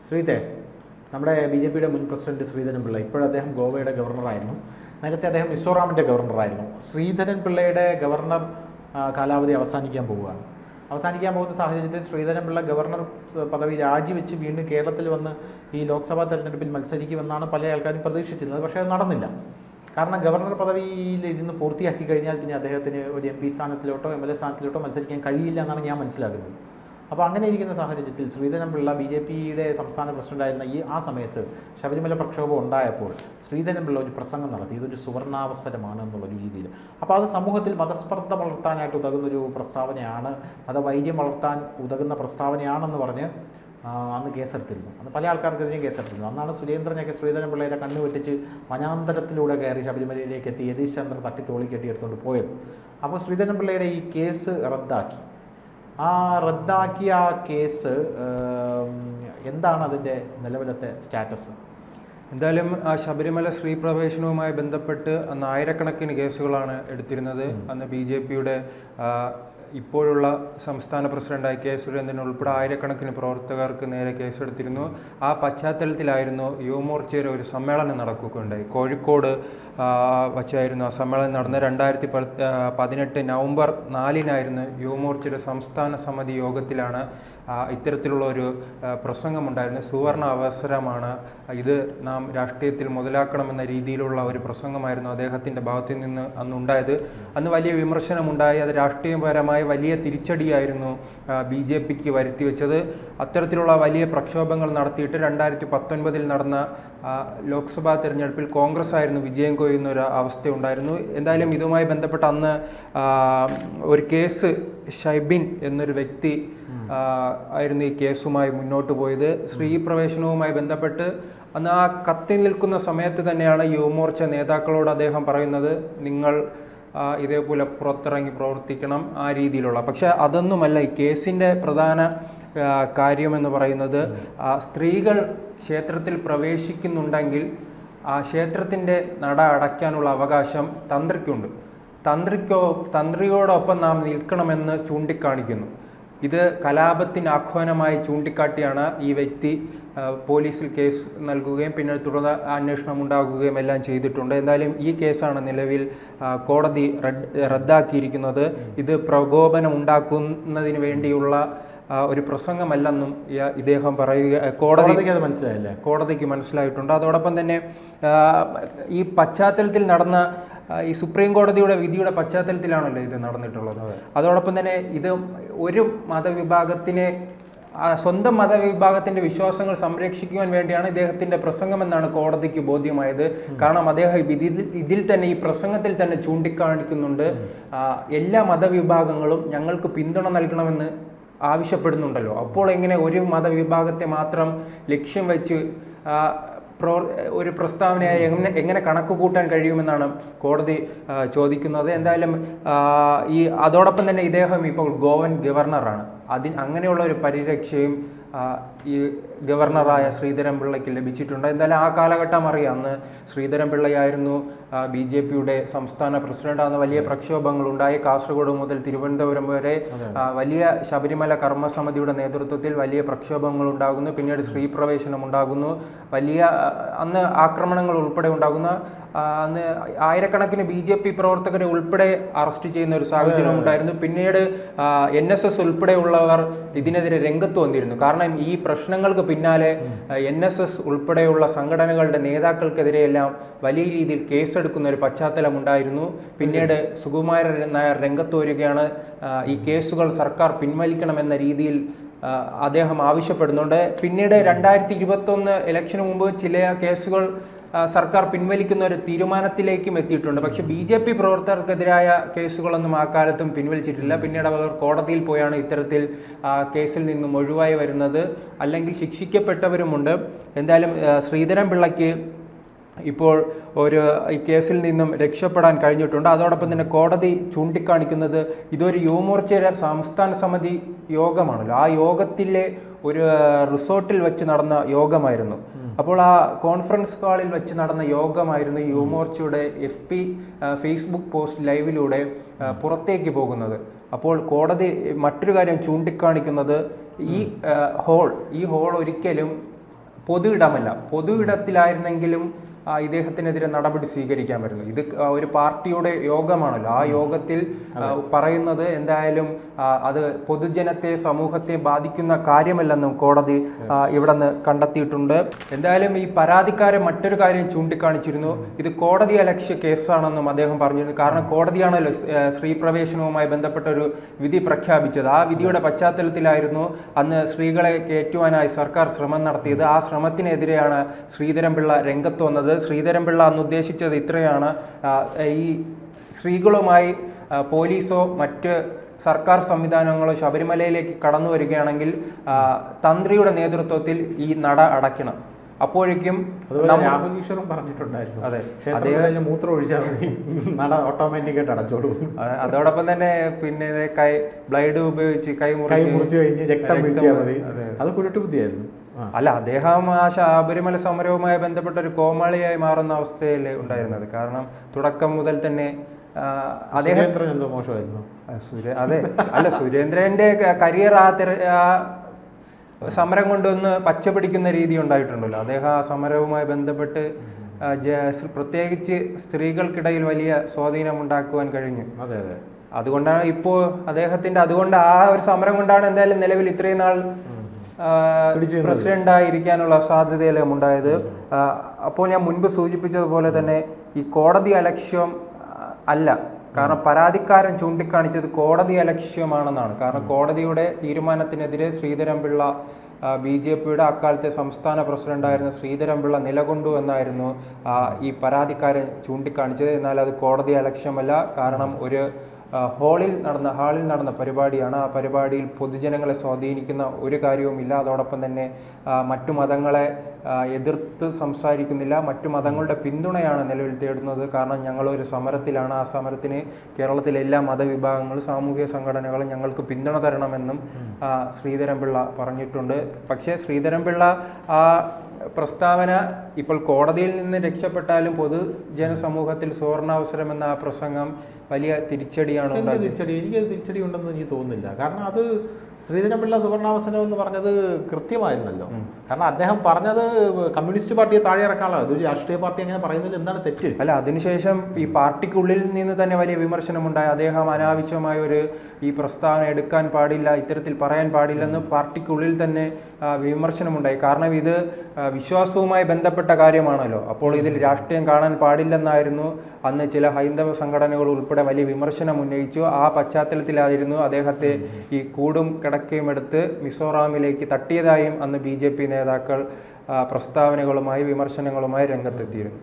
ശ്രീധേ, നമ്മുടെ BJP-യുടെ മുൻ പ്രസിഡന്റ് ശ്രീധരൻപിള്ള, ഇപ്പോഴദ്ദേഹം ഗോവയുടെ ഗവർണറായിരുന്നു. നേരത്തെ അദ്ദേഹം മിസോറാമിൻ്റെ ഗവർണറായിരുന്നു. ശ്രീധരൻപിള്ളയുടെ ഗവർണർ കാലാവധി അവസാനിക്കാൻ പോവുകയാണ്. അവസാനിക്കാൻ പോകുന്ന സാഹചര്യത്തിൽ ശ്രീധരൻപിള്ള ഗവർണർ പദവി രാജിവെച്ച് വീണ്ടും കേരളത്തിൽ വന്ന് ഈ ലോക്സഭാ തെരഞ്ഞെടുപ്പിൽ മത്സരിക്കുമെന്നാണ് പല ആൾക്കാരും പ്രതീക്ഷിച്ചിരുന്നത്. പക്ഷേ അത് നടന്നില്ല. കാരണം ഗവർണർ പദവിയിൽ ഇരുന്ന് പൂർത്തിയാക്കി കഴിഞ്ഞാൽ പിന്നെ അദ്ദേഹത്തിന് ഒരു MP സ്ഥാനത്തിലോട്ടോ MLA സ്ഥാനത്തിലോട്ടോ മത്സരിക്കാൻ കഴിയില്ല എന്നാണ് ഞാൻ മനസ്സിലാക്കുന്നത്. അപ്പോൾ അങ്ങനെ ഇരിക്കുന്ന സാഹചര്യത്തിൽ ശ്രീധരൻപിള്ള BJP-യുടെ സംസ്ഥാന പ്രസിഡന്റായിരുന്ന ആ സമയത്ത് ശബരിമല പ്രക്ഷോഭം ഉണ്ടായപ്പോൾ ശ്രീധരൻപിള്ള ഒരു പ്രസംഗം നടത്തി. ഇതൊരു സുവർണാവസരമാണ് എന്നുള്ളൊരു രീതിയിൽ. അപ്പോൾ അത് സമൂഹത്തിൽ മതസ്പർദ്ധ വളർത്താനായിട്ട് ഉതകുന്നൊരു പ്രസ്താവനയാണ്, മതവൈര്യം വളർത്താൻ ഉതകുന്ന പ്രസ്താവനയാണെന്ന് പറഞ്ഞ് അന്ന് കേസെടുത്തിരുന്നു. അന്ന് പല ആൾക്കാർക്കെതിരെയും കേസെടുത്തിരുന്നു. അന്നാണ് സുരേന്ദ്രനൊക്കെ ശ്രീധരൻപിള്ളയുടെ കണ്ണു വെട്ടിച്ച് വനാന്തരത്തിലൂടെ കയറി ശബരിമലയിലേക്ക് എത്തി യതീഷ് ചന്ദ്ര തട്ടി തോളി കെട്ടിയെടുത്തുകൊണ്ട് പോയത്. അപ്പോൾ ശ്രീധരൻപിള്ളയുടെ ഈ കേസ് റദ്ദാക്കി. റദ്ദാക്കിയ ആ കേസ് എന്താണ് അതിൻ്റെ നിലവിലത്തെ സ്റ്റാറ്റസ്? എന്തായാലും ആ ശബരിമല സ്ത്രീ പ്രവേശനവുമായി ബന്ധപ്പെട്ട് അന്ന് ആയിരക്കണക്കിന് കേസുകളാണ് എടുത്തിരുന്നത്. അന്ന് BJP-യുടെ ഇപ്പോഴുള്ള സംസ്ഥാന പ്രസിഡന്റായ K. സുരേന്ദ്രൻ ഉൾപ്പെടെ ആയിരക്കണക്കിന് പ്രവർത്തകർക്ക് നേരെ കേസെടുത്തിരുന്നു. ആ പശ്ചാത്തലത്തിലായിരുന്നു യുവമോർച്ചയുടെ ഒരു സമ്മേളനം നടക്കുകയുണ്ടായി. കോഴിക്കോട് വച്ചായിരുന്നു ആ സമ്മേളനം നടന്നത്. 2018 നവംബർ 4-നായിരുന്നു യുവമോർച്ചയുടെ സംസ്ഥാന സമിതി യോഗത്തിലാണ് ഇത്തരത്തിലുള്ള ഒരു പ്രസംഗമുണ്ടായിരുന്നു. സുവർണ അവസരമാണ് ഇത്, നാം രാഷ്ട്രീയത്തിൽ മുതലാക്കണമെന്ന രീതിയിലുള്ള ഒരു പ്രസംഗമായിരുന്നു അദ്ദേഹത്തിൻ്റെ ഭാഗത്തു നിന്ന് അന്നുണ്ടായത്. അന്ന് വലിയ വിമർശനമുണ്ടായി. അത് രാഷ്ട്രീയപരമായ വലിയ തിരിച്ചടിയായിരുന്നു BJP-ക്ക് വരുത്തിവെച്ചത്. അത്തരത്തിലുള്ള വലിയ പ്രക്ഷോഭങ്ങൾ നടത്തിയിട്ട് 2019 നടന്ന ലോക്സഭാ തെരഞ്ഞെടുപ്പിൽ കോൺഗ്രസ് ആയിരുന്നു വിജയം കൊയ്യുന്ന ഒരു അവസ്ഥയുണ്ടായിരുന്നു. എന്തായാലും ഇതുമായി ബന്ധപ്പെട്ട് അന്ന് ഒരു കേസ്, ഷൈബിൻ എന്നൊരു വ്യക്തി ആയിരുന്നു ഈ കേസുമായി മുന്നോട്ട് പോയത്. സ്ത്രീ പ്രവേശനവുമായി ബന്ധപ്പെട്ട് അന്ന് ആ കത്തി നിൽക്കുന്ന സമയത്ത് തന്നെയാണ് യുവമോർച്ച നേതാക്കളോട് അദ്ദേഹം പറയുന്നത്, നിങ്ങൾ ഇതേപോലെ പുറത്തിറങ്ങി പ്രവർത്തിക്കണം, ആ രീതിയിലുള്ള. പക്ഷെ അതൊന്നുമല്ല ഈ കേസിൻ്റെ പ്രധാന കാര്യമെന്ന് പറയുന്നത്, സ്ത്രീകൾ ക്ഷേത്രത്തിൽ പ്രവേശിക്കുന്നുണ്ടെങ്കിൽ ആ ക്ഷേത്രത്തിൻ്റെ നട അടയ്ക്കാനുള്ള അവകാശം തന്ത്രിക്കുണ്ട്. തന്ത്രിയോടൊപ്പം നാം നിൽക്കണമെന്ന് ചൂണ്ടിക്കാണിക്കുന്നു. ഇത് കലാപത്തിന് ആഹ്വാനമായി ചൂണ്ടിക്കാട്ടിയാണ് ഈ വ്യക്തി പോലീസിൽ കേസ് നൽകുകയും പിന്നെ തുടർന്ന് അന്വേഷണം ഉണ്ടാകുകയും എല്ലാം ചെയ്തിട്ടുണ്ട്. എന്തായാലും ഈ കേസാണ് നിലവിൽ കോടതി റദ്ദാക്കിയിരിക്കുന്നത്. ഇത് പ്രകോപനം ഉണ്ടാക്കുന്നതിന് വേണ്ടിയുള്ള ഒരു പ്രസംഗമല്ലെന്നും ഇദ്ദേഹം പറയുക കോടതിക്ക് മനസ്സിലായിട്ടുണ്ട്. അതോടൊപ്പം തന്നെ ഈ പശ്ചാത്തലത്തിൽ നടന്ന ഈ സുപ്രീം കോടതിയുടെ വിധിയുടെ പശ്ചാത്തലത്തിലാണല്ലോ ഇത് നടന്നിട്ടുള്ളത്. അതോടൊപ്പം തന്നെ ഇത് ഒരു മതവിഭാഗത്തിനെ, സ്വന്തം മതവിഭാഗത്തിന്റെ വിശ്വാസങ്ങൾ സംരക്ഷിക്കുവാൻ വേണ്ടിയാണ് ഇദ്ദേഹത്തിന്റെ പ്രസംഗമെന്നാണ് കോടതിക്ക് ബോധ്യമായത്. കാരണം അദ്ദേഹം ഇതിൽ തന്നെ, ഈ പ്രസംഗത്തിൽ തന്നെ ചൂണ്ടിക്കാണിക്കുന്നുണ്ട്, എല്ലാ മതവിഭാഗങ്ങളും ഞങ്ങൾക്ക് പിന്തുണ നൽകണമെന്ന് ആവശ്യപ്പെടുന്നുണ്ടല്ലോ. അപ്പോൾ എങ്ങനെ ഒരു മതവിഭാഗത്തെ മാത്രം ലക്ഷ്യം വെച്ച് ഒരു പ്രസ്താവനയായി എങ്ങനെ കണക്ക് കൂട്ടാൻ കഴിയുമെന്നാണ് കോടതി ചോദിക്കുന്നത്. എന്തായാലും അതോടൊപ്പം തന്നെ ഇദ്ദേഹം ഇപ്പോൾ ഗോവൻ ഗവർണറാണ്. അങ്ങനെയുള്ള ഒരു പരിരക്ഷയും ഈ ഗവർണറായ ശ്രീധരൻപിള്ളയ്ക്ക് ലഭിച്ചിട്ടുണ്ട്. എന്തായാലും ആ കാലഘട്ടം അറിയാം. അന്ന് ശ്രീധരൻപിള്ളയായിരുന്നു BJP-യുടെ സംസ്ഥാന പ്രസിഡന്റ്. അന്ന് വലിയ പ്രക്ഷോഭങ്ങൾ ഉണ്ടായി. കാസർഗോഡ് മുതൽ തിരുവനന്തപുരം വരെ വലിയ ശബരിമല കർമ്മസമിതിയുടെ നേതൃത്വത്തിൽ വലിയ പ്രക്ഷോഭങ്ങൾ ഉണ്ടാകുന്നു. പിന്നീട് സ്ത്രീ പ്രവേശനം ഉണ്ടാകുന്നു. വലിയ അന്ന് ആക്രമണങ്ങൾ ഉൾപ്പെടെ ഉണ്ടാകുന്ന, അന്ന് ആയിരക്കണക്കിന് BJP പ്രവർത്തകരെ ഉൾപ്പെടെ അറസ്റ്റ് ചെയ്യുന്ന ഒരു സാഹചര്യം ഉണ്ടായിരുന്നു. പിന്നീട് NSS ഉൾപ്പെടെയുള്ളവർ ഇതിനെതിരെ രംഗത്ത് വന്നിരുന്നു. കാരണം ഈ പ്രശ്നങ്ങൾക്ക് പിന്നാലെ NSS ഉൾപ്പെടെയുള്ള സംഘടനകളുടെ നേതാക്കൾക്കെതിരെയെല്ലാം വലിയ രീതിയിൽ കേസെടുക്കുന്ന ഒരു പശ്ചാത്തലം ഉണ്ടായിരുന്നു. പിന്നീട് സുകുമാരൻ നായർ രംഗത്ത് വരികയാണ്. ഈ കേസുകൾ സർക്കാർ പിൻവലിക്കണമെന്ന രീതിയിൽ അദ്ദേഹം ആവശ്യപ്പെടുന്നുണ്ട്. പിന്നീട് 2021 ഇലക്ഷന് മുമ്പ് ചില കേസുകൾ സർക്കാർ പിൻവലിക്കുന്ന ഒരു തീരുമാനത്തിലേക്കും എത്തിയിട്ടുണ്ട്. പക്ഷെ BJP പ്രവർത്തകർക്കെതിരായ കേസുകളൊന്നും ആ കാലത്തും പിൻവലിച്ചിട്ടില്ല. പിന്നീട് അവർ കോടതിയിൽ പോയാണ് ഇത്തരത്തിൽ കേസിൽ നിന്നും ഒഴിവായി വരുന്നത്, അല്ലെങ്കിൽ ശിക്ഷിക്കപ്പെട്ടവരുമുണ്ട്. എന്തായാലും ശ്രീധരൻപിള്ളയ്ക്ക് ഇപ്പോൾ ഈ കേസിൽ നിന്നും രക്ഷപ്പെടാൻ കഴിഞ്ഞിട്ടുണ്ട്. അതോടൊപ്പം തന്നെ കോടതി ചൂണ്ടിക്കാണിക്കുന്നത് ഇതൊരു യുവമോർച്ചയുടെ സംസ്ഥാന സമിതി യോഗമാണല്ലോ. ആ യോഗത്തിലെ ഒരു റിസോർട്ടിൽ വെച്ച് നടന്ന യോഗമായിരുന്നു. അപ്പോൾ ആ കോൺഫറൻസ് ഹാളിൽ വെച്ച് നടന്ന യോഗമായിരുന്നു യുവമോർച്ചയുടെ ഫേസ്ബുക്ക് പോസ്റ്റ് ലൈവിലൂടെ പുറത്തേക്ക് പോകുന്നത്. അപ്പോൾ കോടതി മറ്റൊരു കാര്യം ചൂണ്ടിക്കാണിക്കുന്നത്, ഈ ഹോൾ ഒരിക്കലും പൊതു ഇടമല്ല. പൊതു ഇടത്തിലായിരുന്നെങ്കിലും ഇദ്ദേഹത്തിനെതിരെ നടപടി സ്വീകരിക്കാൻ വരുന്നു. ഇത് ഒരു പാർട്ടിയുടെ യോഗമാണല്ലോ. ആ യോഗത്തിൽ പറയുന്നത് എന്തായാലും അത് പൊതുജനത്തെ, സമൂഹത്തെ ബാധിക്കുന്ന കാര്യമല്ലെന്നും കോടതി ഇവിടെ നിന്ന് കണ്ടെത്തിയിട്ടുണ്ട്. എന്തായാലും ഈ പരാതിക്കാരെ മറ്റൊരു കാര്യം ചൂണ്ടിക്കാണിച്ചിരുന്നു. ഇത് കോടതി അലക്ഷ്യ കേസാണെന്നും അദ്ദേഹം പറഞ്ഞിരുന്നു. കാരണം കോടതിയാണല്ലോ സ്ത്രീ പ്രവേശനവുമായി ബന്ധപ്പെട്ട ഒരു വിധി പ്രഖ്യാപിച്ചത്. ആ വിധിയുടെ പശ്ചാത്തലത്തിലായിരുന്നു അന്ന് സ്ത്രീകളെ കയറ്റുവാനായി സർക്കാർ ശ്രമം നടത്തിയത്. ആ ശ്രമത്തിനെതിരെയാണ് ശ്രീധരൻപിള്ള രംഗത്ത് വന്നത്. ശ്രീധരൻപിള്ള അന്ന് ഉദ്ദേശിച്ചത് ഇത്രയാണ്: ഈ സ്ത്രീകളുമായി പോലീസോ മറ്റ് സർക്കാർ സംവിധാനങ്ങളോ ശബരിമലയിലേക്ക് കടന്നു വരികയാണെങ്കിൽ തന്ത്രിയുടെ നേതൃത്വത്തിൽ ഈ നട അടയ്ക്കണം. അപ്പോഴേക്കും രാഹുൽ ഈശ്വറും പറഞ്ഞിട്ടുണ്ടായിരുന്നു. അതെ, അദ്ദേഹം മൂത്രം ഒഴിച്ചാൽ മതി, നട ഓട്ടോമാറ്റിക്കായിട്ട് അടച്ചോളൂ. അതോടൊപ്പം തന്നെ പിന്നെ ബ്ലൈഡ് ഉപയോഗിച്ച് കൈ മുറിച്ച് കഴിഞ്ഞ് രക്തം വീഴ്ത്തിയാൽ മതി. അത് കുരുട്ടുബുദ്ധിയായിരുന്നു. അല്ല, അദ്ദേഹം ആ ശബരിമല സമരവുമായി ബന്ധപ്പെട്ട ഒരു കോമാളിയായി മാറുന്ന അവസ്ഥയല്ലേ ഉണ്ടായിരുന്നത്. കാരണം തുടക്കം മുതൽ തന്നെ അദ്ദേഹം എന്തോ മോശമായിരുന്നു. അതെ, അല്ല, സുരേന്ദ്രന്റെ കരിയർ ആ സമരം കൊണ്ടൊന്ന് പച്ചപിടിക്കുന്ന രീതി ഉണ്ടായിട്ടുണ്ടല്ലോ. അദ്ദേഹം ആ സമരവുമായി ബന്ധപ്പെട്ട് പ്രത്യേകിച്ച് സ്ത്രീകൾക്കിടയിൽ വലിയ സ്വാധീനം ഉണ്ടാക്കുവാൻ കഴിഞ്ഞു. അതെ അതെ, അതുകൊണ്ടാണ് ഇപ്പോൾ അദ്ദേഹത്തിന്റെ ആ ഒരു സമരം കൊണ്ടാണ് എന്തായാലും നിലവിൽ ഇത്രയും നാൾ പ്രസിഡന്റായിരിക്കാനുള്ള സാധ്യതയെല്ലാം ഉണ്ടായത്. അപ്പോൾ ഞാൻ മുൻപ് സൂചിപ്പിച്ചതുപോലെ തന്നെ ഈ കോടതി അലക്ഷ്യം അല്ല. കാരണം പരാതിക്കാരൻ ചൂണ്ടിക്കാണിച്ചത് കോടതി അലക്ഷ്യമാണെന്നാണ്. കാരണം കോടതിയുടെ തീരുമാനത്തിനെതിരെ ശ്രീധരൻപിള്ള BJPയുടെ അക്കാലത്തെ സംസ്ഥാന പ്രസിഡന്റായിരുന്ന ശ്രീധരൻപിള്ള നിലകൊണ്ടു എന്നായിരുന്നു ഈ പരാതിക്കാരൻ ചൂണ്ടിക്കാണിച്ചത്. എന്നാൽ അത് കോടതി അലക്ഷ്യമല്ല. കാരണം ഒരു ഹാളിൽ നടന്ന പരിപാടിയാണ്. ആ പരിപാടിയിൽ പൊതുജനങ്ങളെ സ്വാധീനിക്കുന്ന ഒരു കാര്യവുമില്ല. അതോടൊപ്പം തന്നെ മറ്റു മതങ്ങളെ എതിർത്ത് സംസാരിക്കുന്നില്ല. മറ്റു മതങ്ങളുടെ പിന്തുണയാണ് നിലവിൽ തേടുന്നത്. കാരണം ഞങ്ങളൊരു സമരത്തിലാണ്. ആ സമരത്തിന് കേരളത്തിലെ എല്ലാ മതവിഭാഗങ്ങളും സാമൂഹിക സംഘടനകളും ഞങ്ങൾക്ക് പിന്തുണ തരണമെന്നും ശ്രീധരൻപിള്ള പറഞ്ഞിട്ടുണ്ട്. പക്ഷേ ശ്രീധരൻപിള്ള ആ പ്രസ്താവന ഇപ്പോൾ കോടതിയിൽ നിന്ന് രക്ഷപ്പെട്ടാലും പൊതുജനസമൂഹത്തിൽ സുവർണാവസരം എന്ന ആ പ്രസംഗം വലിയ തിരിച്ചടിയാണ്. എനിക്കത് തിരിച്ചടി ഉണ്ടെന്ന് എനിക്ക് തോന്നുന്നില്ല. കാരണം അത് ശ്രീധരൻപിള്ള സുവർണാവസരം എന്ന് പറഞ്ഞത് കൃത്യമായിരുന്നല്ലോ. കാരണം അദ്ദേഹം പറഞ്ഞത് കമ്മ്യൂണിസ്റ്റ് പാർട്ടിയെ താഴെ ഇറക്കാനുള്ള, അതൊരു രാഷ്ട്രീയ പാർട്ടി അങ്ങനെ പറയുന്നതിൽ എന്താണ് തെറ്റ്? അല്ല, അതിനുശേഷം ഈ പാർട്ടിക്കുള്ളിൽ നിന്ന് തന്നെ വലിയ വിമർശനമുണ്ടായി. അദ്ദേഹം അനാവശ്യമായ ഈ പ്രസ്താവന എടുക്കാൻ പാടില്ല, ഇത്തരത്തിൽ പറയാൻ പാടില്ലെന്ന് പാർട്ടിക്കുള്ളിൽ തന്നെ വിമർശനമുണ്ടായി. കാരണം ഇത് വിശ്വാസവുമായി ബന്ധപ്പെട്ട കാര്യമാണല്ലോ. അപ്പോൾ ഇതിൽ രാഷ്ട്രീയം കാണാൻ പാടില്ലെന്നായിരുന്നു അന്ന് ചില ഹൈന്ദവ സംഘടനകൾ ഉൾപ്പെടെ വലിയ വിമർശനം ഉന്നയിച്ചു. ആ പശ്ചാത്തലത്തിലായിരുന്നു അദ്ദേഹത്തെ ഈ കൂടും കിടക്കയും എടുത്ത് മിസോറാമിലേക്ക് തട്ടിയതായും അന്ന് BJP നേതാക്കൾ പ്രസ്താവനകളുമായി വിമർശനങ്ങളുമായി രംഗത്തെത്തിയിരുന്നു.